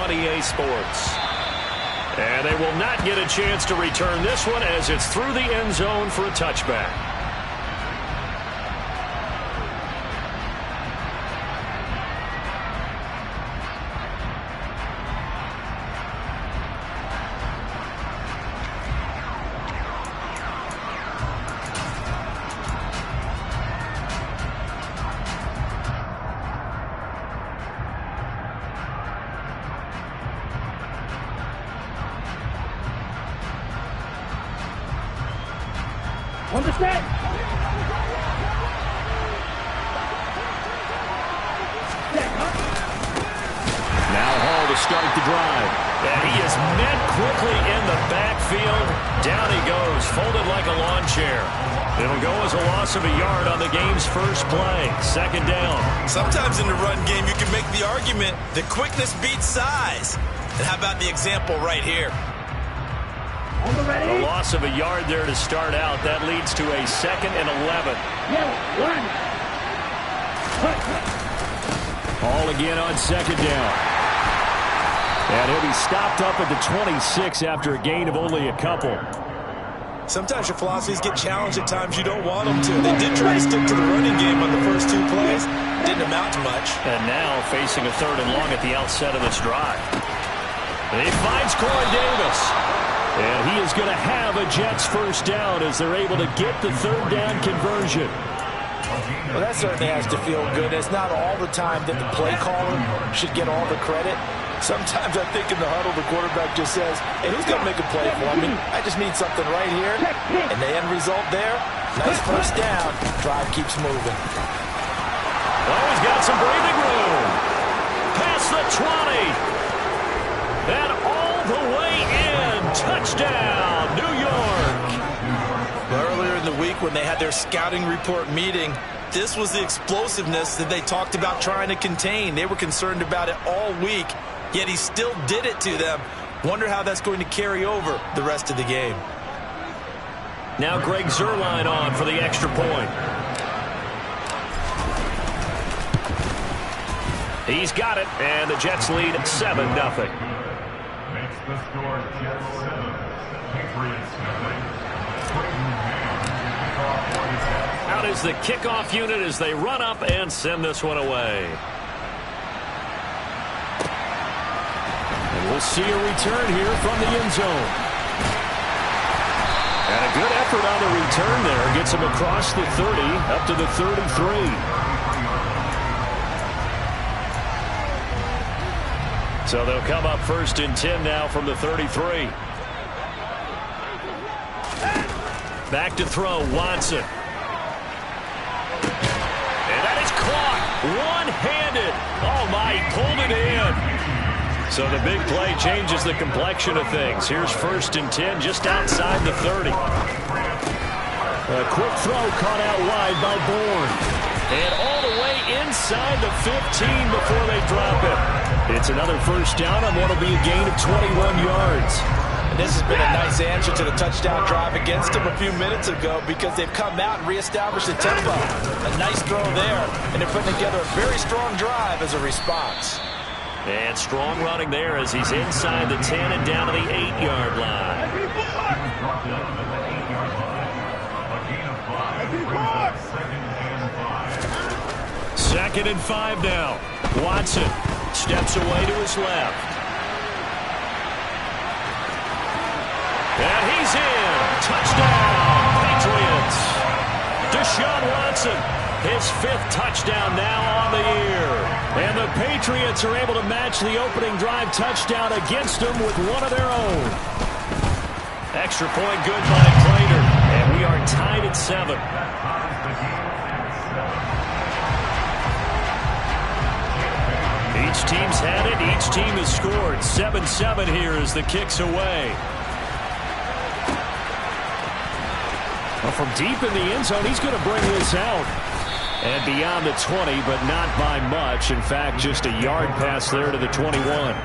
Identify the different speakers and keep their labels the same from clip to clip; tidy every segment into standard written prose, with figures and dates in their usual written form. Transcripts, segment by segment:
Speaker 1: on EA Sports. And they will not get a chance to return this one as it's through the end zone for a touchback.
Speaker 2: Understand?
Speaker 1: Now Hall to start the drive. And he is met quickly in the backfield. Down he goes, folded like a lawn chair. It'll go as a loss of a yard on the game's first play. Second down.
Speaker 3: Sometimes in the run game, you can make the argument that quickness beats size. And how about the example right here?
Speaker 1: A loss of a yard there to start out. That leads to a 2nd and 11. Hall again on second down. And he'll be stopped up at the 26 after a gain of only a couple.
Speaker 3: Sometimes your philosophies get challenged at times you don't want them to. They did try to stick to the running game on the first 2 plays. Didn't amount to much.
Speaker 1: And now facing a 3rd and long at the outset of this drive. He finds Corey Davis. And he is going to have a Jets first down as they're able to get the 3rd down conversion.
Speaker 4: Well, that certainly has to feel good. It's not all the time that the play caller should get all the credit. Sometimes I think in the huddle, the quarterback just says, hey, who's going to make a play for me? I just need something right here. And the end result there, nice first down. Drive keeps moving.
Speaker 1: Oh, he's got some breathing room. Past the 20. And all the way in. Touchdown, New York.
Speaker 3: Earlier in the week when they had their scouting report meeting, this was the explosiveness that they talked about trying to contain. They were concerned about it all week, yet he still did it to them. Wonder how that's going to carry over the rest of the game.
Speaker 1: Now Greg Zuerlein on for the extra point. He's got it, and the Jets lead 7-0.
Speaker 5: The score, Jets 7, Patriots 7.
Speaker 1: Out is the kickoff unit as they run up and send this one away. And we'll see a return here from the end zone. And a good effort on the return there. Gets him across the 30, up to the 33. So they'll come up 1st and 10 now from the 33. Back to throw, Watson. And that is caught one-handed. Oh, my, he pulled it in. So the big play changes the complexion of things. Here's 1st and 10 just outside the 30. A quick throw caught out wide by Bourne. And all the way inside the 15 before they drop it. It's another first down on what will be a gain of 21 yards.
Speaker 4: And this has been a nice answer to the touchdown drive against them a few minutes ago because they've come out and reestablished the tempo. A nice throw there, and they're putting together a very strong drive as a response.
Speaker 1: And strong running there as he's inside the 10 and down to the 8-yard line. 2nd and 5 now. Watson steps away to his left. And he's in. Touchdown, Patriots. Deshaun Watson, his 5th touchdown now on the year. And the Patriots are able to match the opening drive touchdown against them with one of their own. Extra point good by Prater. And we are tied at 7. Each team's had it. Each team has scored. 7-7 here as the kick's away. Well, from deep in the end zone, he's going to bring this out. And beyond the 20, but not by much. In fact, just a yard pass there to the 21.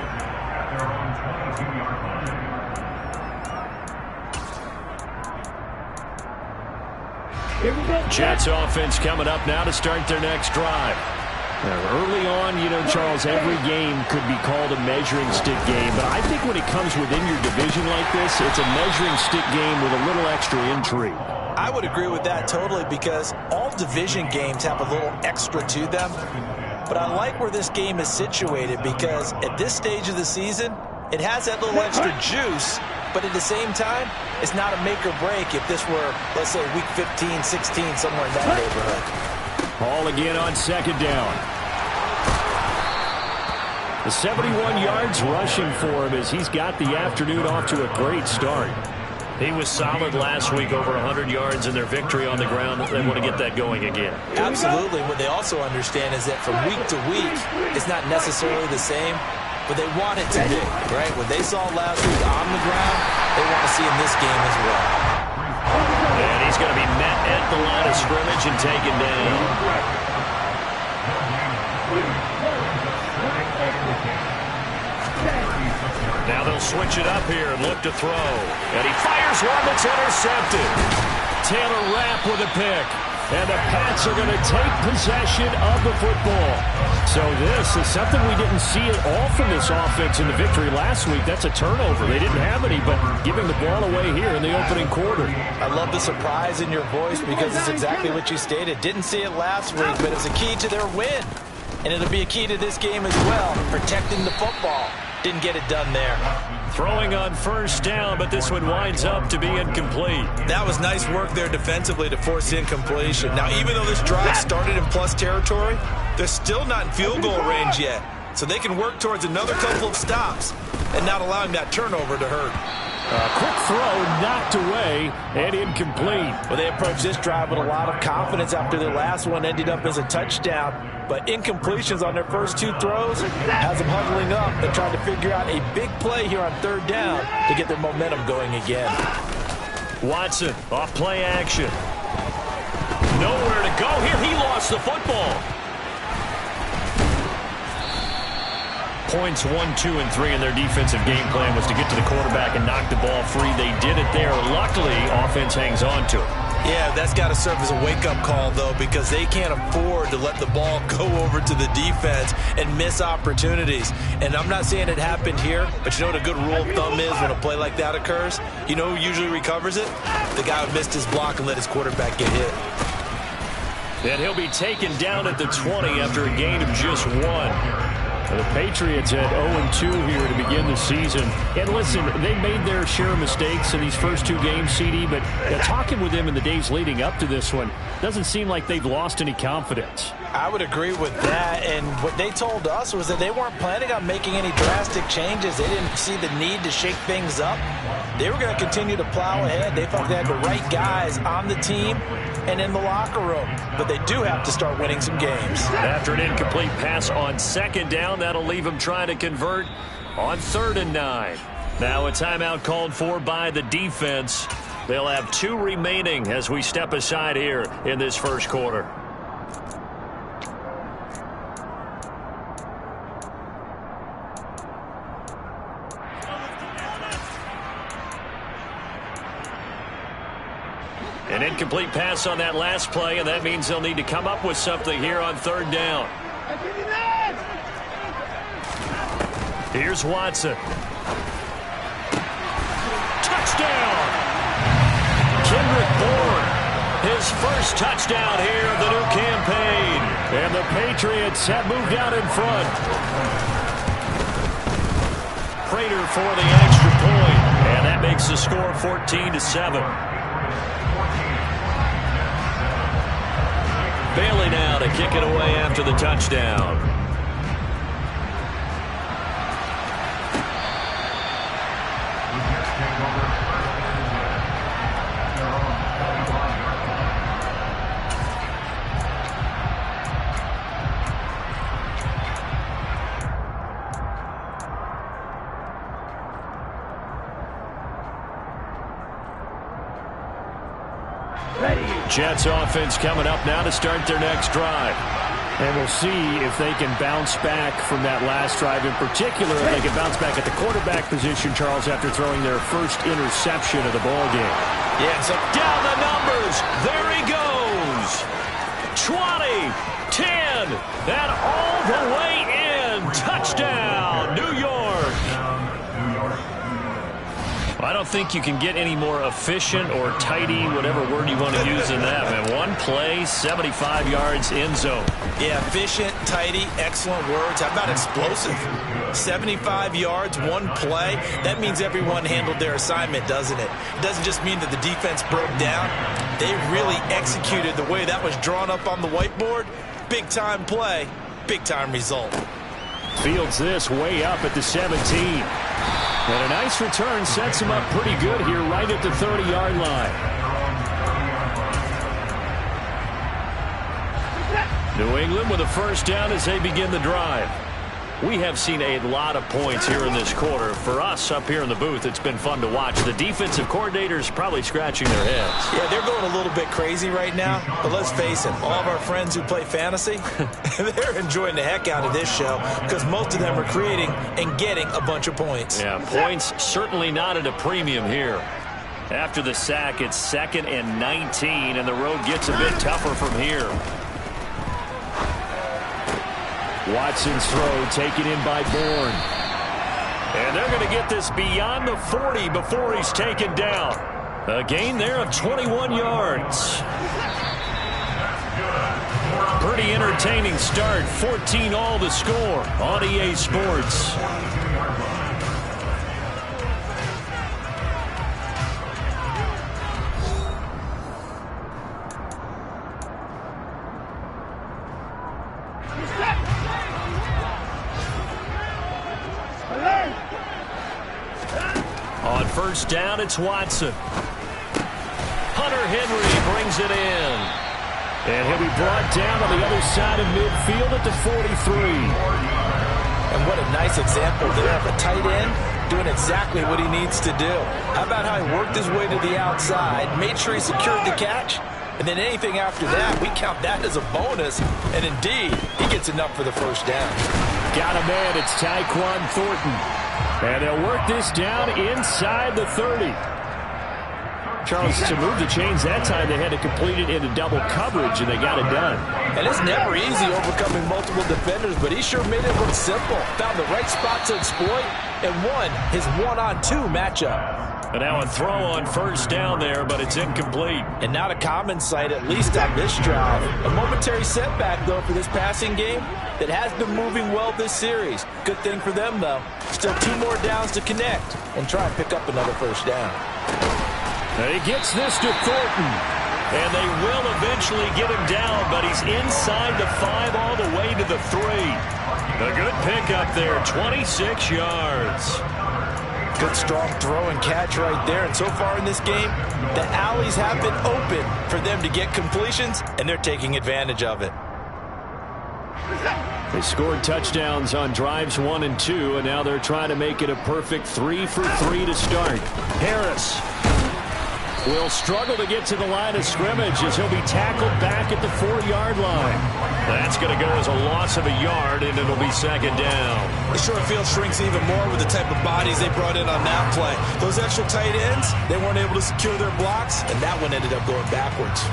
Speaker 1: Jets offense coming up now to start their next drive. Early on, Charles, every game could be called a measuring stick game. But I think when it comes within your division like this, it's a measuring stick game with a little extra intrigue.
Speaker 4: I would agree with that totally because all division games have a little extra to them. But I like where this game is situated because at this stage of the season, it has that little extra juice. But at the same time, it's not a make or break if this were, let's say, week 15, 16, somewhere in that neighborhood.
Speaker 1: Ball again on second down. The 71 yards rushing for him as he's got the afternoon off to a great start. He was solid last week, over 100 yards in their victory on the ground. They want to get that going again.
Speaker 4: Absolutely. What they also understand is that from week to week, it's not necessarily the same, but they want it to be, right? What they saw last week on the ground, they want to see in this game as well.
Speaker 1: And he's going to be met at the line of scrimmage and taken down. Now they'll switch it up here and look to throw. And he fires one that's intercepted. Taylor Rapp with a pick. And the Pats are going to take possession of the football. So this is something we didn't see at all from this offense in the victory last week. That's a turnover. They didn't have any, but giving the ball away here in the opening quarter.
Speaker 4: I love the surprise in your voice because it's exactly what you stated. Didn't see it last week, but it's a key to their win. And it'll be a key to this game as well, protecting the football. Didn't get it done there.
Speaker 1: Throwing on first down, but this one winds up to be incomplete.
Speaker 3: That was nice work there defensively to force incompletion. Now, even though this drive started in plus territory, they're still not in field goal range yet. So they can work towards another couple of stops and not allowing that turnover to hurt.
Speaker 1: A quick throw knocked away and incomplete.
Speaker 4: Well, they approached this drive with a lot of confidence after their last one ended up as a touchdown. But incompletions on their first two throws has them huddling up and trying to figure out a big play here on third down to get their momentum going again.
Speaker 1: Watson off play action. Nowhere to go here. He lost the football. Points 1, 2, and 3 in their defensive game plan was to get to the quarterback and knock the ball free. They did it there. Luckily, offense hangs on to it.
Speaker 3: Yeah, that's got to serve as a wake-up call, though, because they can't afford to let the ball go over to the defense and miss opportunities. And I'm not saying it happened here, but you know what a good rule of thumb is when a play like that occurs? You know who usually recovers it? The guy who missed his block and let his quarterback get hit.
Speaker 1: And he'll be taken down at the 20 after a gain of just 1. The Patriots had 0-2 here to begin the season. And listen, they made their share of mistakes in these first two games, CD, but talking with them in the days leading up to this one, doesn't seem like they've lost any confidence.
Speaker 4: I would agree with that, and what they told us was that they weren't planning on making any drastic changes. They didn't see the need to shake things up. They were going to continue to plow ahead. They felt they had the right guys on the team and in the locker room, but they do have to start winning some games.
Speaker 1: After an incomplete pass on second down, that'll leave them trying to convert on 3rd and 9. Now a timeout called for by the defense. They'll have 2 remaining as we step aside here in this first quarter. An incomplete pass on that last play, and that means they'll need to come up with something here on 3rd down. Here's Watson. Touchdown! Kendrick Bourne, his first touchdown here of the new campaign. And the Patriots have moved out in front. Prater for the extra point, and that makes the score 14-7. Bailey now to kick it away after the touchdown. Jets offense coming up now to start their next drive. And we'll see if they can bounce back from that last drive. In particular, if they can bounce back at the quarterback position, Charles, after throwing their first interception of the ballgame.
Speaker 3: Yeah, so
Speaker 1: down the numbers. There he goes. 20, 10, and all the way in. Touchdown, New York. I don't think you can get any more efficient or tidy, whatever word you want to use in that, man. One play, 75 yards, end zone.
Speaker 3: Yeah, efficient, tidy, excellent words. How about explosive? 75 yards, one play. That means everyone handled their assignment, doesn't it? It doesn't just mean that the defense broke down. They really executed the way that was drawn up on the whiteboard. Big-time play, big-time result.
Speaker 1: Fields this way up at the 17. And a nice return sets him up pretty good here right at the 30-yard line. New England with a first down as they begin the drive. We have seen a lot of points here in this quarter. For us up here in the booth, it's been fun to watch. The defensive coordinators probably scratching their heads.
Speaker 3: Yeah, they're going a little bit crazy right now. But let's face it, all of our friends who play fantasy, they're enjoying the heck out of this show because most of them are creating and getting a bunch of points.
Speaker 1: Yeah, points certainly not at a premium here. After the sack, it's 2nd and 19, and the road gets a bit tougher from here. Watson's throw taken in by Bourne. And they're going to get this beyond the 40 before he's taken down. A gain there of 21 yards. Pretty entertaining start. 14 all the score on EA Sports. On first down, it's Watson. Hunter Henry brings it in. And he'll be brought down on the other side of midfield at the 43.
Speaker 4: And what a nice example there of a tight end doing exactly what he needs to do. How about how he worked his way to the outside, made sure he secured the catch, and then anything after that, we count that as a bonus. And indeed, he gets enough for the first down.
Speaker 1: Got a man, it's Tyquan Thornton. And they'll work this down inside the 30. Charles, to move the chains that time, they had to complete it into double coverage, and they got it done.
Speaker 4: And it's never easy overcoming multiple defenders, but he sure made it look simple. Found the right spot to exploit and won his one-on-two matchup.
Speaker 1: And now a throw on first down there, but it's incomplete.
Speaker 4: And not a common sight, at least on this drive. A momentary setback, though, for this passing game that has been moving well this series. Good thing for them, though. Still 2 more downs to connect and try and pick up another first down.
Speaker 1: And he gets this to Thornton. And they will eventually get him down, but he's inside the 5 all the way to the 3. A good pickup there, 26 yards.
Speaker 4: Good strong throw and catch right there. And so far in this game, the alleys have been open for them to get completions, and they're taking advantage of it.
Speaker 1: They scored touchdowns on drives 1 and 2, and now they're trying to make it a perfect 3 for 3 to start. Harris will struggle to get to the line of scrimmage as he'll be tackled back at the 4-yard line. That's going to go as a loss of a yard, and it'll be 2nd down.
Speaker 3: The short field shrinks even more with the type of bodies they brought in on that play. Those extra tight ends, they weren't able to secure their blocks, and that one ended up going backwards.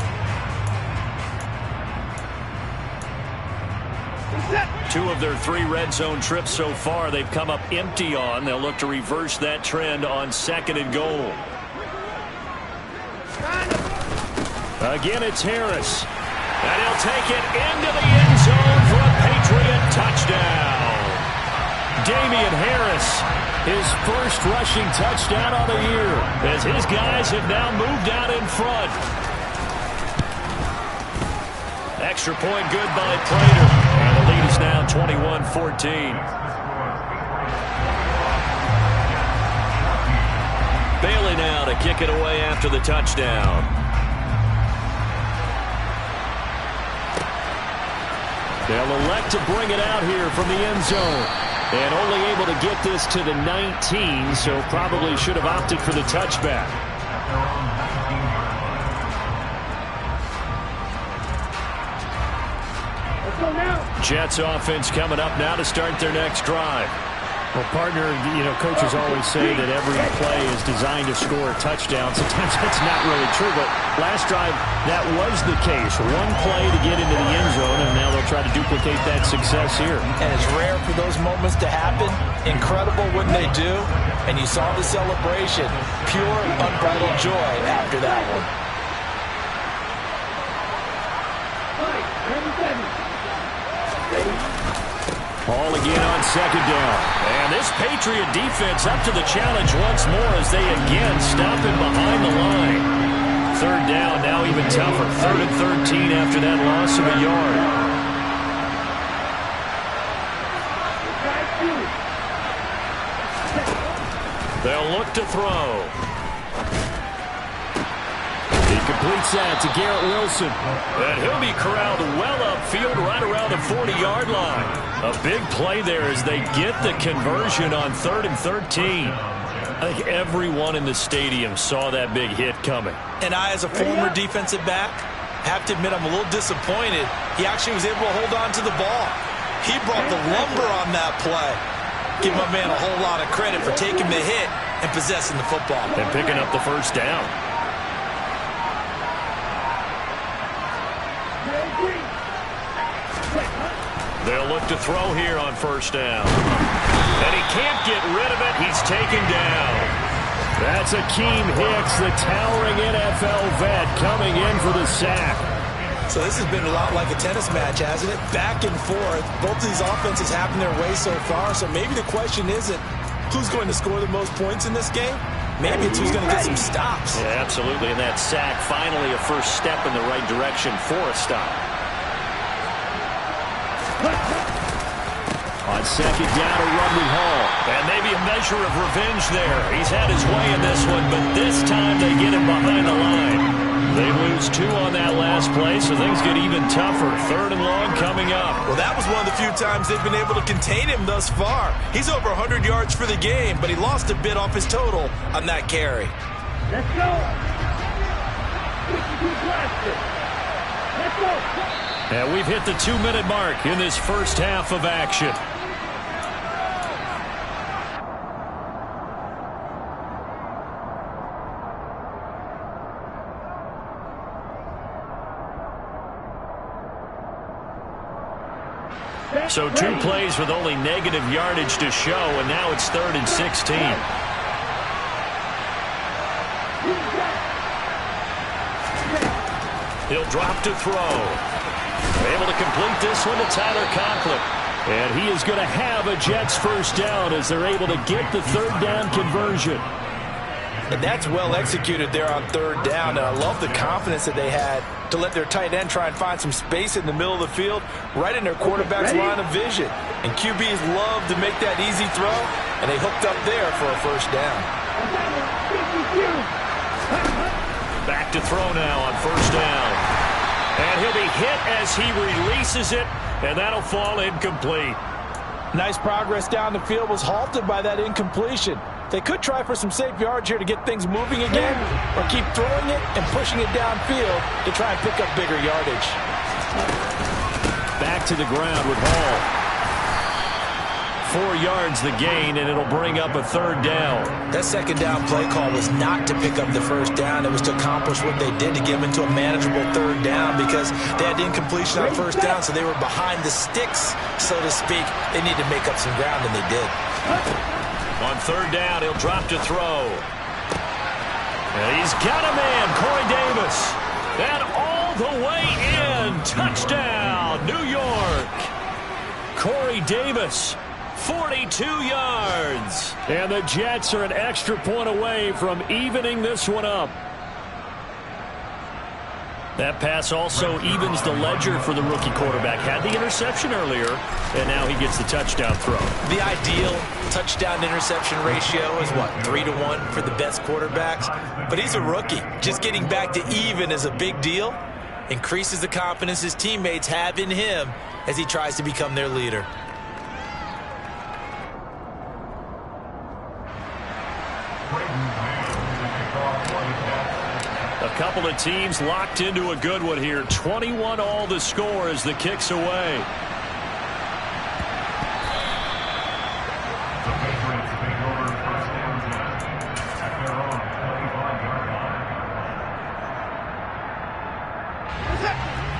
Speaker 1: Two of their 3 red zone trips so far they've come up empty on. They'll look to reverse that trend on 2nd and goal. Again, it's Harris. And he'll take it into the end zone for a Patriot touchdown. Damian Harris, his first rushing touchdown on the year, as his guys have now moved out in front. Extra point good by Prater. And the lead is now 21-14. Bailey now to kick it away after the touchdown. They'll elect to bring it out here from the end zone. And only able to get this to the 19, so probably should have opted for the touchback. Jets offense coming up now to start their next drive. Well, partner, coaches always say that every play is designed to score a touchdown. Sometimes that's not really true, but last drive, that was the case. One play to get into the end zone, and now they'll try to duplicate that success here.
Speaker 4: And it's rare for those moments to happen. Incredible when they do. And you saw the celebration. Pure, unbridled joy after that one.
Speaker 1: Ball again on second down. And this Patriot defense up to the challenge once more as they again stop him behind the line. Third down, now even tougher. 3rd and 13 after that loss of a yard. They'll look to throw. He completes that to Garrett Wilson. And he'll be corralled well upfield right around the 40-yard line. A big play there as they get the conversion on 3rd and 13. I think everyone in the stadium saw that big hit coming.
Speaker 3: And I, as a former defensive back, have to admit I'm a little disappointed. He actually was able to hold on to the ball. He brought the lumber on that play. Give my man a whole lot of credit for taking the hit and possessing the football.
Speaker 1: And picking up the first down. They'll look to throw here on first down. And he can't get rid of it. He's taken down. That's Akeem Hicks, the towering NFL vet, coming in for the sack.
Speaker 3: So this has been a lot like a tennis match, hasn't it? Back and forth. Both of these offenses having their way so far. So maybe the question isn't who's going to score the most points in this game. Maybe it's who's going to get some stops.
Speaker 1: Yeah, absolutely. And that sack, finally a first step in the right direction for a stop. On second down to Rumley Hall. And maybe a measure of revenge there. He's had his way in this one, but this time they get him behind the line. They lose 2 on that last play, so things get even tougher. 3rd and long coming up.
Speaker 3: Well, that was one of the few times they've been able to contain him thus far. He's over 100 yards for the game, but he lost a bit off his total on that carry.
Speaker 2: Let's go. Let's go.
Speaker 1: And we've hit the 2-minute mark in this first half of action. So 2 plays with only negative yardage to show, and now it's 3rd and 16. He'll drop to throw. Able to complete this one to Tyler Conklin. And he is going to have a Jets first down as they're able to get the 3rd down conversion.
Speaker 4: And that's well executed there on 3rd down. And I love the confidence that they had to let their tight end try and find some space in the middle of the field, right in their quarterback's line of vision. And QBs love to make that easy throw, and they hooked up there for a first down.
Speaker 1: Back to throw now on first down. And he'll be hit as he releases it, and that'll fall incomplete.
Speaker 4: Nice progress down the field, was halted by that incompletion. They could try for some safe yards here to get things moving again, or keep throwing it and pushing it downfield to try and pick up bigger yardage.
Speaker 1: Back to the ground with Hall. 4 yards the gain, and it'll bring up a 3rd down.
Speaker 3: That second down play call was not to pick up the first down. It was to accomplish what they did to get them into a manageable 3rd down because they had incompletion on first down, so they were behind the sticks, so to speak. They needed to make up some ground, and they did.
Speaker 1: On 3rd down, he'll drop to throw. And he's got a man, Corey Davis. And all the way in. Touchdown, New York. Corey Davis, 42 yards. And the Jets are an extra point away from evening this one up. That pass also evens the ledger for the rookie quarterback. Had the interception earlier, and now he gets the touchdown throw.
Speaker 3: The ideal touchdown-interception ratio is, what, 3-to-1 for the best quarterbacks? But he's a rookie. Just getting back to even is a big deal. Increases the confidence his teammates have in him as he tries to become their leader.
Speaker 1: A couple of teams locked into a good one here. 21 all the score as the kick's away.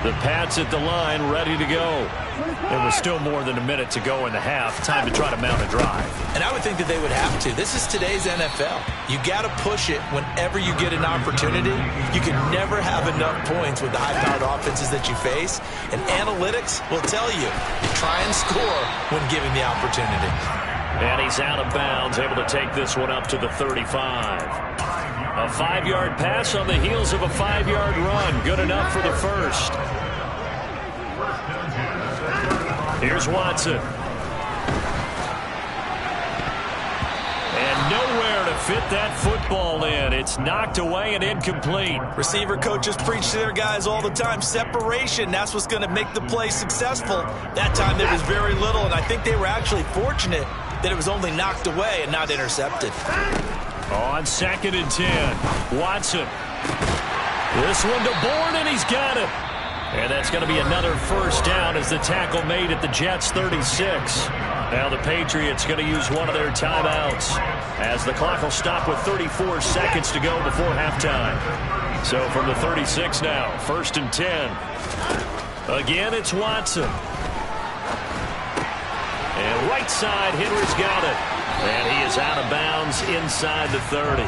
Speaker 1: The Pats at the line, ready to go.
Speaker 2: There was still more than a minute to go in the half. Time to try to mount a drive.
Speaker 3: And I would think that they would have to. This is today's NFL. You got to push it whenever you get an opportunity. You can never have enough points with the high-powered offenses that you face. And analytics will tell you, try and score when given the opportunity.
Speaker 1: And he's out of bounds, able to take this one up to the 35. A 5-yard pass on the heels of a 5-yard run. Good enough for the first. Here's Watson. And nowhere to fit that football in. It's knocked away and incomplete.
Speaker 3: Receiver coaches preach to their guys all the time. Separation, that's what's going to make the play successful. That time there was very little, and I think they were actually fortunate that it was only knocked away and not intercepted.
Speaker 1: On 2nd and 10, Watson. This one to Bourne, and he's got it. And that's going to be another first down as the tackle made at the Jets' 36. Now the Patriots going to use one of their timeouts as the clock will stop with 34 seconds to go before halftime. So from the 36 now, 1st and 10. Again, it's Watson. And right side, Henry's got it. And he is out of bounds inside the 30.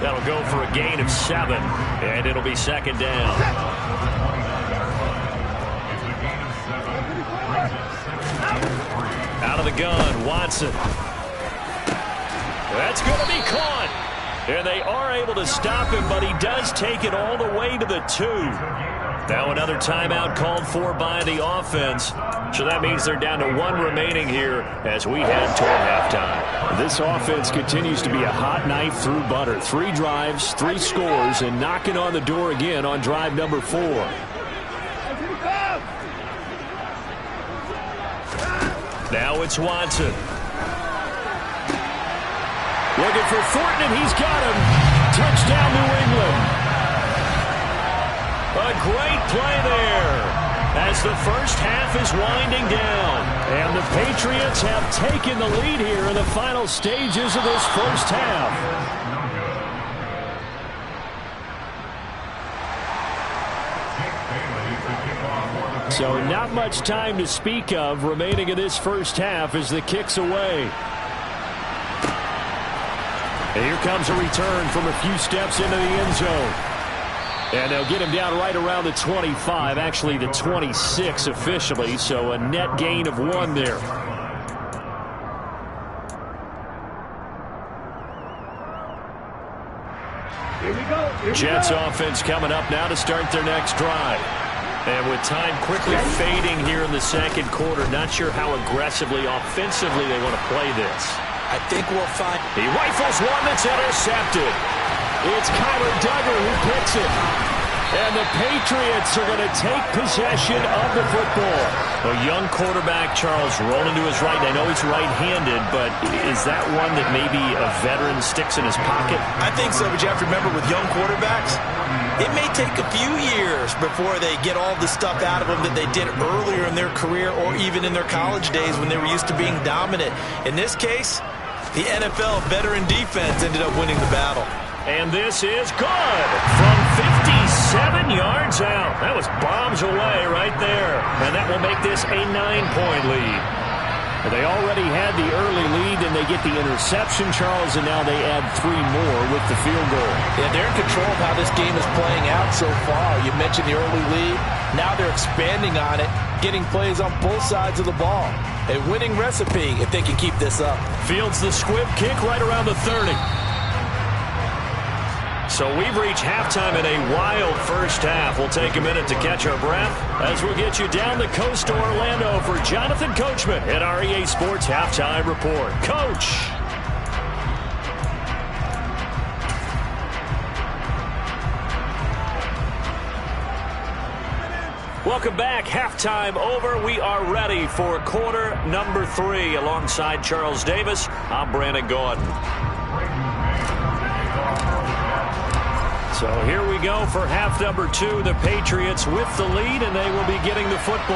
Speaker 1: That'll go for a gain of 7, and it'll be 2nd down. Out of the gun, Watson. That's going to be caught. And they are able to stop him, but he does take it all the way to the 2. Now another timeout called for by the offense. So that means they're down to 1 remaining here as we head toward halftime.
Speaker 2: This offense continues to be a hot knife through butter. 3 drives, 3 scores, and knocking on the door again on drive number 4.
Speaker 1: Now it's Watson. Looking for Thornton, and he's got him. Touchdown, New England. A great play there as the first half is winding down. And the Patriots have taken the lead here in the final stages of this first half. So not much time to speak of remaining in this first half as the kick's away. And here comes a return from a few steps into the end zone. And they'll get him down right around the 25, actually the 26 officially, so a net gain of 1 there.
Speaker 5: Here we go.
Speaker 1: Jets offense coming up now to start their next drive. And with time quickly fading here in the second quarter, not sure how aggressively, offensively they want to play this.
Speaker 3: I think we'll find...
Speaker 1: He rifles one that's intercepted. It's Kyler Duggar who picks it. And the Patriots are going to take possession of the football. A young quarterback, Charles, rolling to his right. I know he's right-handed, but is that one that maybe a veteran sticks in his pocket?
Speaker 3: I think so, but you have to remember with young quarterbacks, it may take a few years before they get all the stuff out of them that they did earlier in their career or even in their college days when they were used to being dominant. In this case, the NFL veteran defense ended up winning the battle.
Speaker 1: And this is good from 57 yards out. That was bombs away right there. And that will make this a 9-point lead. They already had the early lead, and they get the interception, Charles, and now they add 3 more with the field goal.
Speaker 4: Yeah, they're in control of how this game is playing out so far. You mentioned the early lead. Now they're expanding on it, getting plays on both sides of the ball. A winning recipe if they can keep this up.
Speaker 1: Fields the squib kick right around the 30. So we've reached halftime in a wild first half. We'll take a minute to catch our breath as we'll get you down the coast to Orlando for Jonathan Coachman at our EA Sports Halftime Report. Coach. Welcome back. Halftime over. We are ready for quarter number 3 alongside Charles Davis. I'm Brandon Gaudin. So here we go for half number 2. The Patriots with the lead, and they will be getting the football.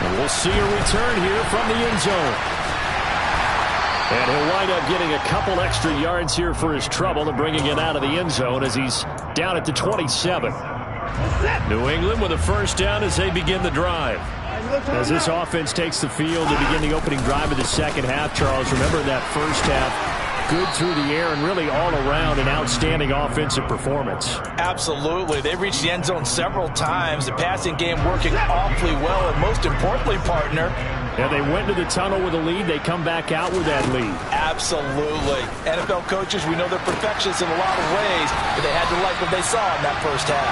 Speaker 1: And we'll see a return here from the end zone. And he'll wind up getting a couple extra yards here for his trouble and bringing it out of the end zone as he's down at the 27.
Speaker 2: New England with a first down as they begin the drive. As this offense takes the field to begin the opening drive of the second half, Charles, remember that first half, good through the air and really all around an outstanding offensive performance.
Speaker 4: Absolutely. They reached the end zone several times. The passing game working awfully well, and most importantly, partner,
Speaker 2: yeah, they went to the tunnel with a lead. They come back out with that lead.
Speaker 4: Absolutely. NFL coaches, we know they're perfectionists in a lot of ways, but they had to like what they saw in that first half.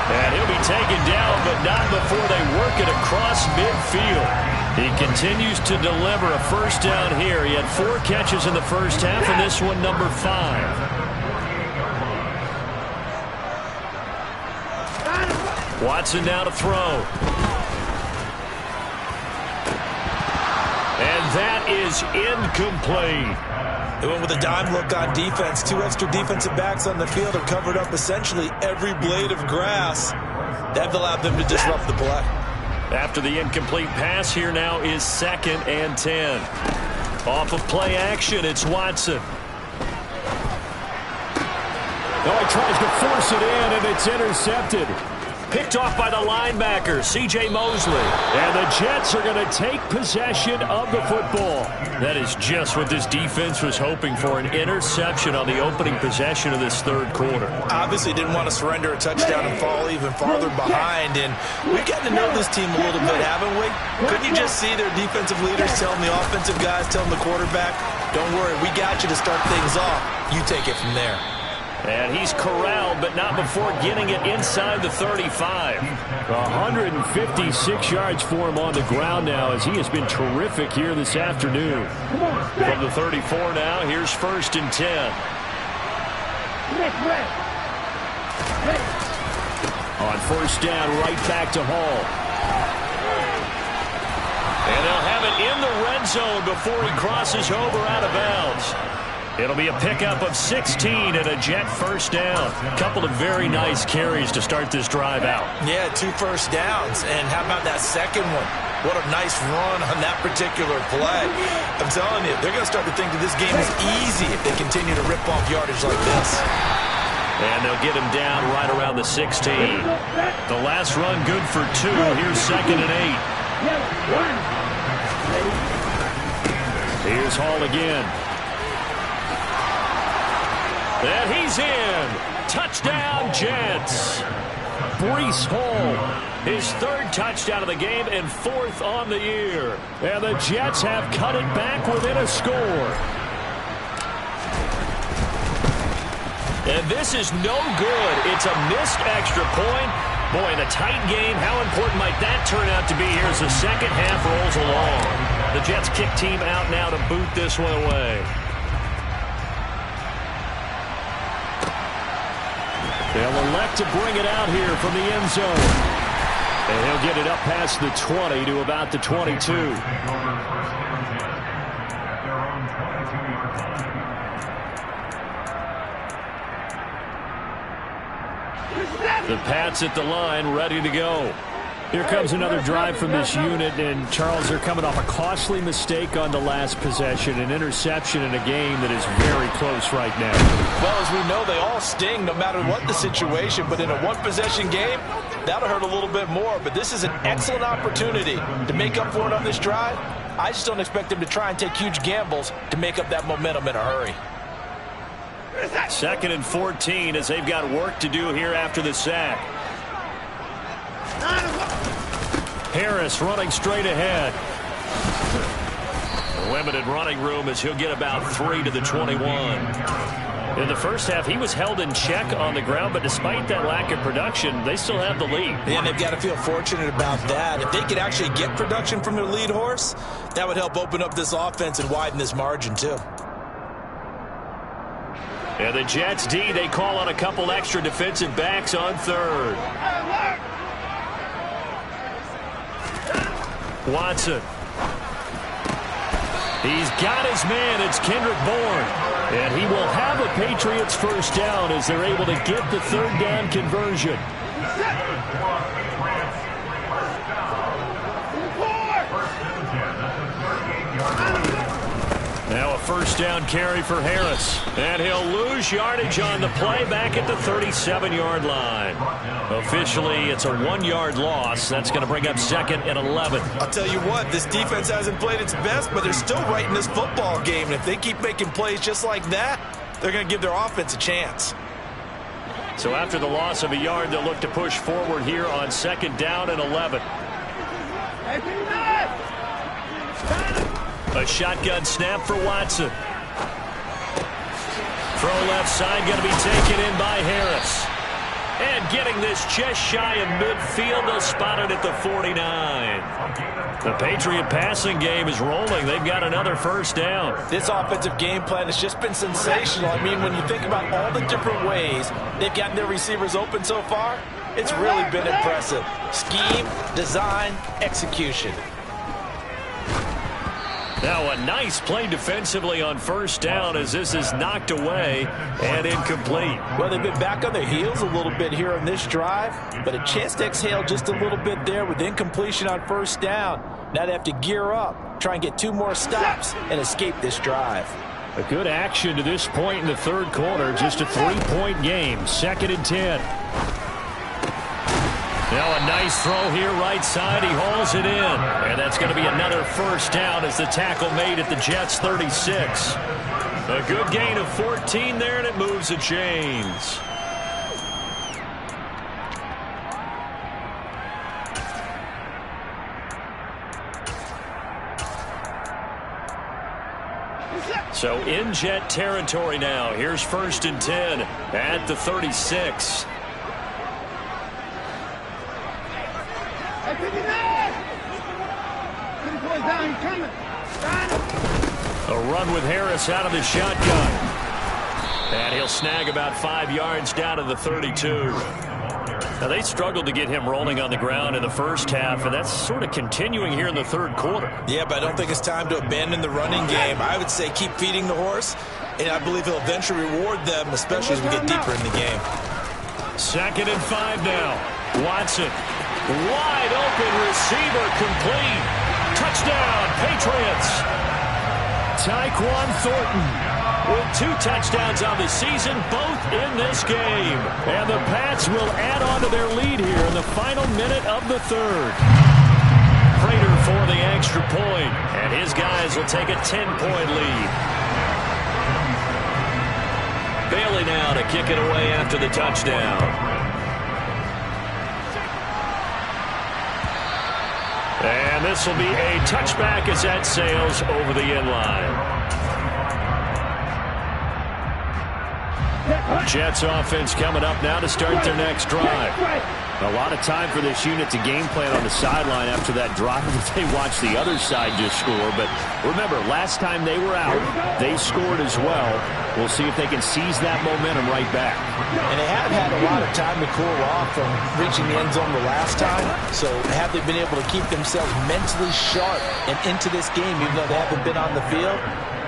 Speaker 1: And he'll be taken down, but not before they work it across midfield. He continues to deliver a first down here. He had 4 catches in the first half, and this one number 5. Watson now to throw. And that is incomplete.
Speaker 3: They went with a dime look on defense. 2 extra defensive backs on the field have covered up essentially every blade of grass. That allowed them to disrupt the play.
Speaker 1: After the incomplete pass, here now is 2nd and 10. Off of play action, it's Watson.
Speaker 2: Oh, he tries to force it in, and it's intercepted.
Speaker 1: Picked off by the linebacker, C.J. Mosley.
Speaker 2: And the Jets are going to take possession of the football.
Speaker 1: That is just what this defense was hoping for, an interception on the opening possession of this third quarter.
Speaker 3: Obviously didn't want to surrender a touchdown and fall even farther behind. And we've gotten to know this team a little bit, haven't we? Couldn't you just see their defensive leaders telling the offensive guys, telling the quarterback, don't worry, we got you to start things off. You take it from there.
Speaker 1: And he's corralled, but not before getting it inside the 35.
Speaker 2: 156 yards for him on the ground now, as he has been terrific here this afternoon.
Speaker 1: From the 34 now, here's 1st and 10.
Speaker 2: On first down, right back to Hall.
Speaker 1: And they'll have it in the red zone before he crosses over out of bounds. It'll be a pickup of 16 and a Jet first down. A couple of very nice carries to start this drive out.
Speaker 3: Yeah, 2 first downs. And how about that second one? What a nice run on that particular play. I'm telling you, they're going to start to think that this game is easy if they continue to rip off yardage like this.
Speaker 1: And they'll get him down right around the 16. The last run good for 2. Here's 2nd and 8.
Speaker 2: Here's Hall again.
Speaker 1: And he's in. Touchdown, Jets.
Speaker 2: Breece Hall,
Speaker 1: his 3rd touchdown of the game and 4th on the year.
Speaker 2: And the Jets have cut it back within a score.
Speaker 1: And this is no good. It's a missed extra point. Boy, in a tight game, how important might that turn out to be here as the second half rolls along? The Jets kick team out now to boot this one away.
Speaker 2: They'll elect to bring it out here from the end zone. And he'll get it up past the 20 to about the 22.
Speaker 1: The Pats at the line, ready to go.
Speaker 2: Here comes another drive from this unit, and Charles, they're coming off a costly mistake on the last possession, an interception in a game that is very close right now.
Speaker 4: Well, as we know, they all sting no matter what the situation, but in a one-possession game, that'll hurt a little bit more. But this is an excellent opportunity to make up for it on this drive. I just don't expect them to try and take huge gambles to make up that momentum in a hurry.
Speaker 1: 2nd and 14 as they've got work to do here after the sack. Harris running straight ahead. Limited running room as he'll get about 3 to the 21. In the first half, he was held in check on the ground, but despite that lack of production, they still have the lead.
Speaker 3: And they've got to feel fortunate about that. If they could actually get production from their lead horse, that would help open up this offense and widen this margin too.
Speaker 1: And the Jets D, they call on a couple extra defensive backs on 3rd. Watson. He's got his man. It's Kendrick Bourne. And he will have a Patriots first down as they're able to get the 3rd down conversion.
Speaker 2: Now a first down carry for Harris. And he'll lose yardage on the play back at the 37-yard line. Officially, it's a 1-yard loss. That's going to bring up 2nd and 11.
Speaker 3: I'll tell you what, this defense hasn't played its best, but they're still right in this football game. And if they keep making plays just like that, they're going to give their offense a chance.
Speaker 2: So after the loss of a yard, they'll look to push forward here on 2nd down and 11. A shotgun snap for Watson. Throw left side going to be taken in by Harris. And getting this just shy of midfield, they'll spot it at the 49. The Patriot passing game is rolling. They've got another first down.
Speaker 4: This offensive game plan has just been sensational. I mean, when you think about all the different ways they've gotten their receivers open so far, it's really been impressive. Scheme, design, execution.
Speaker 2: Now a nice play defensively on first down as this is knocked away and incomplete.
Speaker 4: Well, they've been back on their heels a little bit here on this drive, but a chance to exhale just a little bit there with incompletion on first down. Now they have to gear up, try and get 2 more stops and escape this drive.
Speaker 2: A good action to this point in the third quarter. Just a 3-point game. 2nd and 10. Now a nice throw here right side. He hauls it in. And that's going to be another first down as the tackle made at the Jets 36. A good gain of 14 there, and it moves the chains. So in Jet territory now. Here's 1st and 10 at the 36. A run with Harris out of the shotgun. And he'll snag about 5 yards down to the 32. Now, they struggled to get him rolling on the ground in the first half, and that's sort of continuing here in the third quarter.
Speaker 3: Yeah, but I don't think it's time to abandon the running game. I would say keep feeding the horse, and I believe he'll eventually reward them, especially as we get deeper in the game.
Speaker 2: 2nd and 5 now. Watson. Wide open receiver complete. Touchdown, Patriots. Tyquan Thornton with 2 touchdowns on the season, both in this game. And the Pats will add on to their lead here in the final minute of the third. Prater for the extra point, and his guys will take a 10-point lead. Bailey now to kick it away after the touchdown. And this will be a touchback as that sails over the end line. Jets offense coming up now to start their next drive. A lot of time for this unit to game plan on the sideline after that drive that they watched the other side just score. But remember, last time they were out, they scored as well. We'll see if they can seize that momentum right back.
Speaker 4: And they have had a lot of time to cool off from reaching the end zone the last time. So have they been able to keep themselves mentally sharp and into this game, even though they haven't been on the field?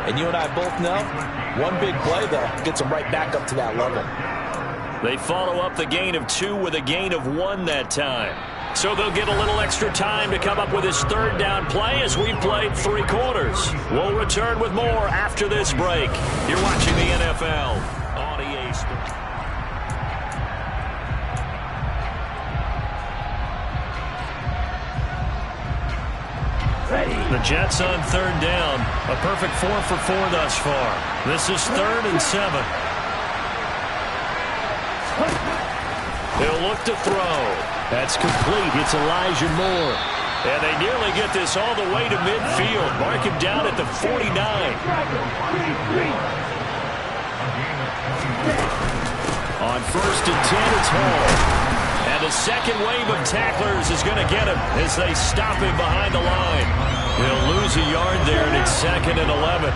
Speaker 4: And you and I both know, one big play, though, gets them right back up to that level.
Speaker 2: They follow up the gain of 2 with a gain of 1 that time. So they'll get a little extra time to come up with his third down play as we've played 3 quarters. We'll return with more after this break. You're watching the NFL on EA Sports. The Jets on 3rd down. A perfect 4 for 4 thus far. This is 3rd and 7. He'll look to throw. That's complete. It's Elijah Moore. And they nearly get this all the way to midfield. Mark him down at the 49. On 1st and 10, it's Hall. And the second wave of tacklers is going to get him as they stop him behind the line. He'll lose a yard there, and it's 2nd and 11.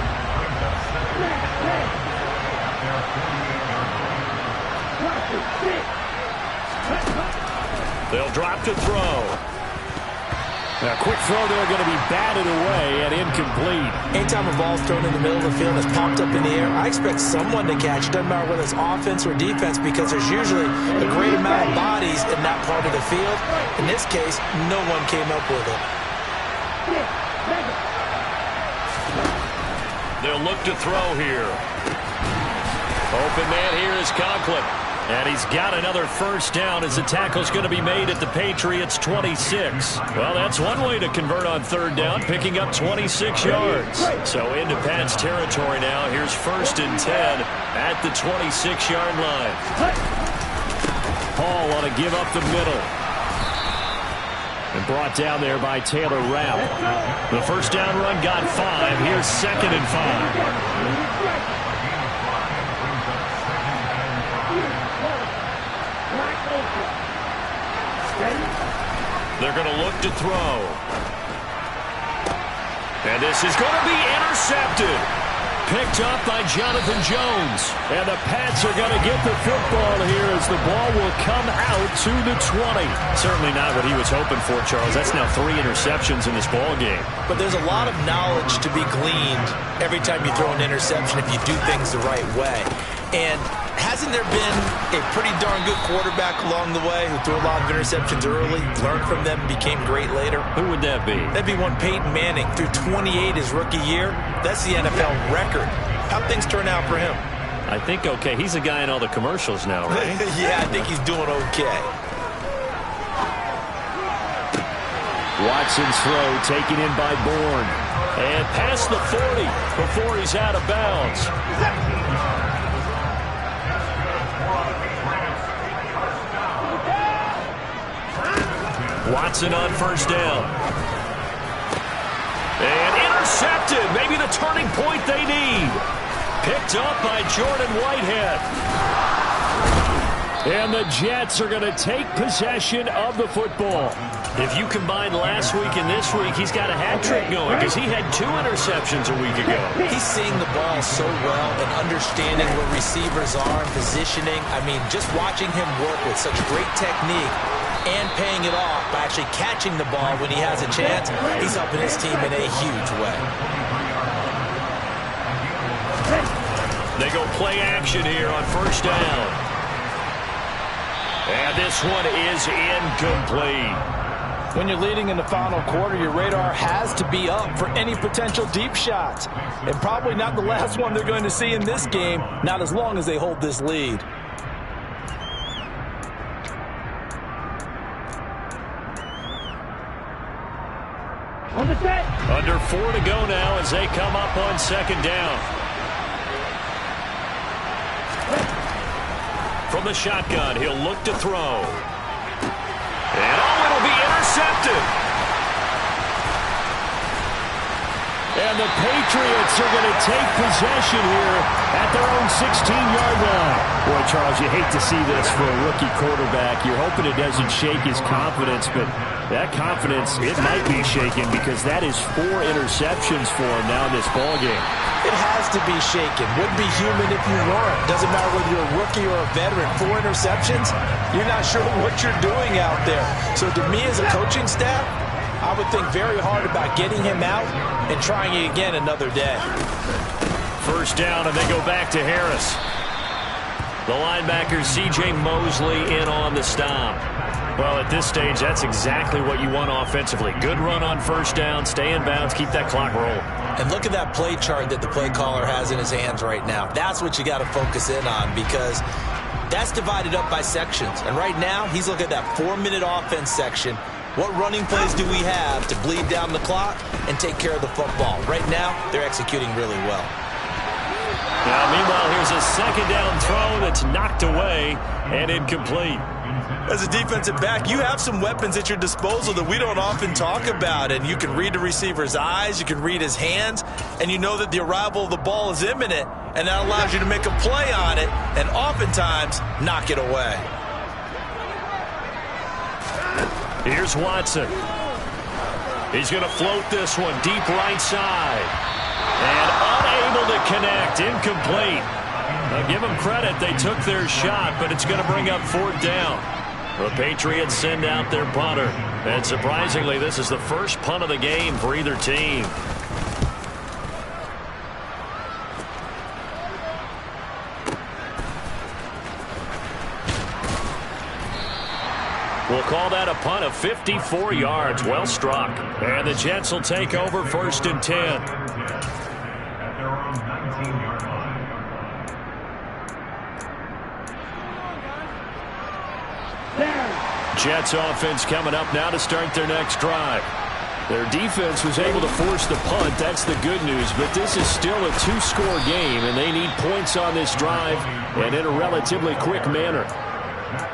Speaker 2: They'll drop to throw. Now, quick throw there going to be batted away and incomplete.
Speaker 4: Anytime a ball's thrown in the middle of the field and it's popped up in the air, I expect someone to catch it. Doesn't matter whether it's offense or defense, because there's usually a great amount of bodies in that part of the field. In this case, no one came up with it. 2nd and 10 now. Watson. Wide open receiver complete. Touchdown, Patriots. Tyquan Thornton with 2 touchdowns on the season, both in this game. And the Pats will add on to their lead here in the final minute of the third. A good gain of 14 there, and it moves the chains. So
Speaker 1: They'll look to throw here. Open man here is Conklin. And he's got another first down as the tackle's going to be made at the Patriots' 26. Well, that's one way to convert on third down, picking up 26 yards. So into Pat's territory now. Here's 1st and 10 at the 26-yard line.
Speaker 2: Hall on a give up the middle. And brought down there by Taylor Rapp. The first down run got 5. Here's 2nd and 5.
Speaker 1: They're going to look to throw. And this is going to be intercepted. Picked up by Jonathan Jones.
Speaker 2: And the Pats are going to get the football here as the ball will come out to the 20.
Speaker 1: Certainly not what he was hoping for, Charles. That's now 3 interceptions in this ball game.
Speaker 3: But there's a lot of knowledge to be gleaned every time you throw an interception if you do things the right way. And hasn't there been a pretty darn good quarterback along the way who threw a lot of interceptions early, learned from them, and became great later?
Speaker 1: Who would that be?
Speaker 3: That'd be one Peyton Manning. Threw 28 his rookie year. That's the NFL record. How'd things turn out for him?
Speaker 1: I think okay. He's a guy in all the commercials now, right?
Speaker 3: Yeah, I think he's doing okay.
Speaker 2: Watson's throw taken in by Bourne.
Speaker 1: And past the 40 before he's out of bounds. Watson on first down. And intercepted. Maybe the turning point they need. Picked up by Jordan Whitehead.
Speaker 2: And the Jets are going to take possession of the football.
Speaker 1: If you combine last week and this week, he's got a hat trick going because he had 2 interceptions a week ago.
Speaker 3: He's seeing the ball so well and understanding where receivers are and positioning. I mean, just watching him work with such great technique and paying it off by actually catching the ball when he has a chance, he's helping his team in a huge way.
Speaker 1: They go play action here on first down. And this one is incomplete.
Speaker 4: When you're leading in the final quarter, your radar has to be up for any potential deep shots. And probably not the last one they're going to see in this game, not as long as they hold this lead.
Speaker 1: Under 4 to go now as they come up on second down. From the shotgun, he'll look to throw. And it'll be intercepted.
Speaker 2: And the Patriots are going to take possession here at their own 16-yard line. Boy, Charles, you hate to see this for a rookie quarterback. You're hoping it doesn't shake his confidence, but that confidence, it might be shaken because that is 4 interceptions for him now in this ballgame.
Speaker 3: It has to be shaken. Wouldn't be human if you weren't. Doesn't matter whether you're a rookie or a veteran. 4 interceptions, you're not sure what you're doing out there. So to me as a coaching staff, I would think very hard about getting him out and trying it again another day.
Speaker 1: First down, and they go back to Harris. The linebacker, C.J. Mosley, in on the stop. Well, at this stage, that's exactly what you want offensively. Good run on first down, stay in bounds, keep that clock rolling.
Speaker 3: And look at that play chart that the play caller has in his hands right now. That's what you got to focus in on because that's divided up by sections. And right now, he's looking at that 4-minute offense section. What running plays do we have to bleed down the clock and take care of the football? Right now, they're executing really well.
Speaker 1: Now, meanwhile, here's a second down throw that's knocked away and incomplete.
Speaker 3: As a defensive back, you have some weapons at your disposal that we don't often talk about, and you can read the receiver's eyes, you can read his hands, and you know that the arrival of the ball is imminent, and that allows you to make a play on it and oftentimes knock it away.
Speaker 1: Here's Watson. He's going to float this one deep right side. And unable to connect, incomplete. Now give them credit, they took their shot, but it's going to bring up 4th down. The Patriots send out their punter. And surprisingly, this is the first punt of the game for either team. We'll call that a punt of 54 yards. Well struck. And the Jets will take over 1st and 10.
Speaker 5: from 19-yard line.
Speaker 2: Jets offense coming up now to start their next drive. Their defense was able to force the punt. That's the good news. But this is still a two-score game, and they need points on this drive and in a relatively quick manner.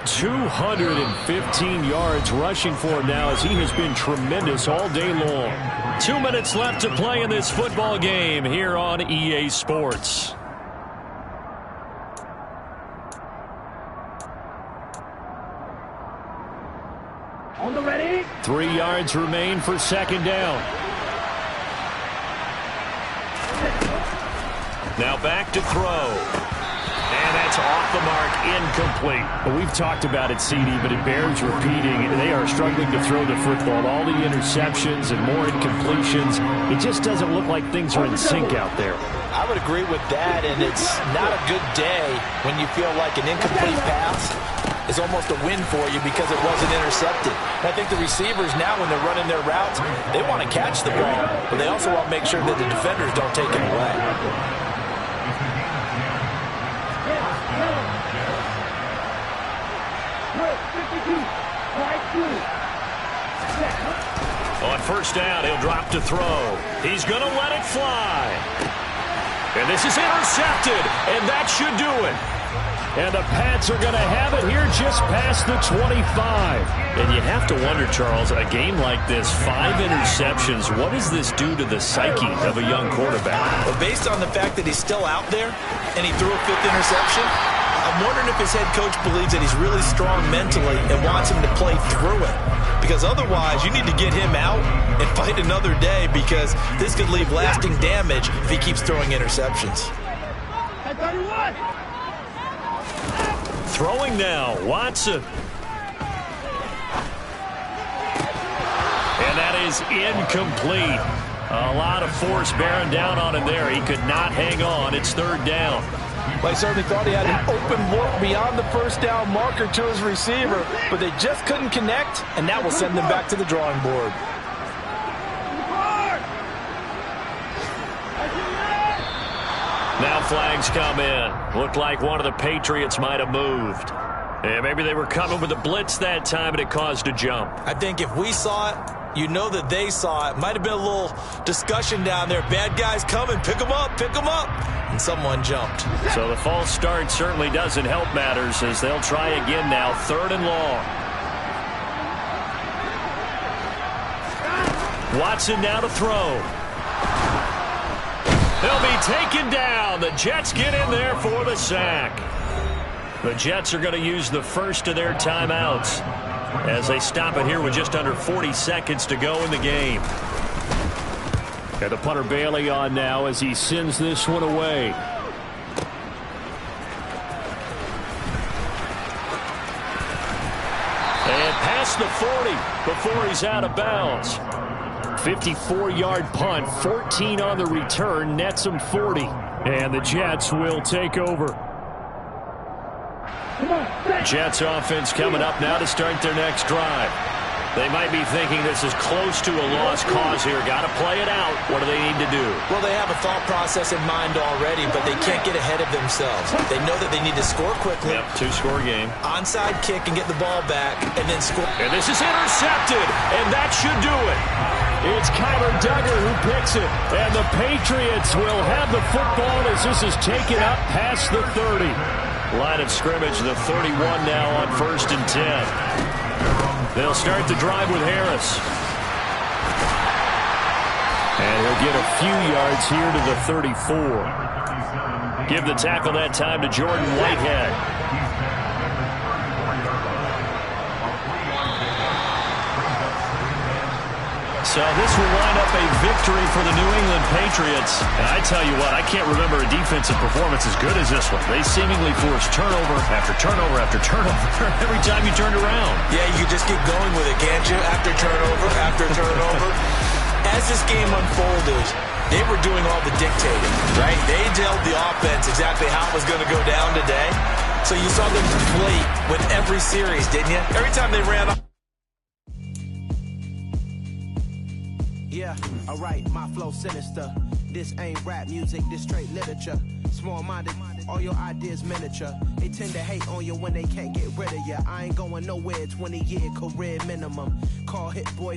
Speaker 2: 215 yards rushing for him now as he has been tremendous all day long.
Speaker 1: 2 minutes left to play in this football game here on EA Sports.
Speaker 6: On the ready.
Speaker 2: 3 yards remain for second down.
Speaker 1: Now back to throw. And that's off the mark, incomplete.
Speaker 2: Well, we've talked about it, CD, but it bears repeating. They are struggling to throw the football. All the interceptions and more incompletions. It just doesn't look like things are in sync out there.
Speaker 4: I would agree with that, and it's not a good day when you feel like an incomplete pass is almost a win for you because it wasn't intercepted. And I think the receivers now, when they're running their routes, they want to catch the ball, but they also want to make sure that the defenders don't take it away.
Speaker 1: On first down, he'll drop to throw. He's going to let it fly. And this is intercepted, and that should do it.
Speaker 2: And the Pats are going to have it here just past the 25.
Speaker 1: And you have to wonder, Charles, a game like this, 5 interceptions, what does this do to the psyche of a young quarterback?
Speaker 3: Well, based on the fact that he's still out there and he threw a 5th interception, I'm wondering if his head coach believes that he's really strong mentally and wants him to play through it. Because otherwise, you need to get him out and fight another day because this could leave lasting damage if he keeps throwing interceptions.
Speaker 1: Throwing now, Watson. And that is incomplete. A lot of force bearing down on him there. He could not hang on. It's third down.
Speaker 4: Well, he certainly thought he had an open look beyond the first down marker to his receiver, but they just couldn't connect, and that will send them back to the drawing board.
Speaker 1: Now flags come in. Looked like one of the Patriots might have moved. And maybe they were coming with a blitz that time and it caused a jump.
Speaker 3: I think if we saw it, you know that they saw it. Might have been a little discussion down there. Bad guys coming, pick them up, pick them up. And someone jumped.
Speaker 1: So the false start certainly doesn't help matters as they'll try again now, 3rd and long. Watson now to throw. They'll be taken down. The Jets get in there for the sack. The Jets are going to use the first of their timeouts as they stop it here with just under 40 seconds to go in the game.
Speaker 2: And the punter Bailey on now as he sends this one away.
Speaker 1: And past the 40 before he's out of bounds.
Speaker 2: 54-yard punt, 14 on the return, nets him 40. And the Jets will take over.
Speaker 1: Jets offense coming up now to start their next drive. They might be thinking this is close to a lost cause here. Got to play it out. What do they need to do?
Speaker 3: Well, they have a thought process in mind already, but they can't get ahead of themselves. They know that they need to score quickly.
Speaker 1: Yep, 2-score game.
Speaker 3: Onside kick and get the ball back, and then score.
Speaker 1: And this is intercepted, and that should do it.
Speaker 2: It's Kyler Duggar who picks it, and the Patriots will have the football as this is taken up past the 30.
Speaker 1: Line of scrimmage, the 31 now on 1st and 10. They'll start the drive with Harris.
Speaker 2: And he'll get a few yards here to the 34.
Speaker 1: Give the tackle that time to Jordan Whitehead. So this will wind up a victory for the New England Patriots. And I tell you what, I can't remember a defensive performance as good as this one. They seemingly forced turnover after turnover after turnover every time you turned around.
Speaker 3: Yeah, you can just keep going with it, can't you? After turnover. As this game unfolded, they were doing all the dictating, right? They told the offense exactly how it was going to go down today. So you saw them complete with every series, didn't you? Every time they ran off.
Speaker 7: Yeah, alright, my flow sinister. This ain't rap music, this straight literature. Small-minded, all your ideas miniature. They tend to hate on you when they can't get rid of you. I ain't going nowhere, 20-year career minimum. Call Hit Boy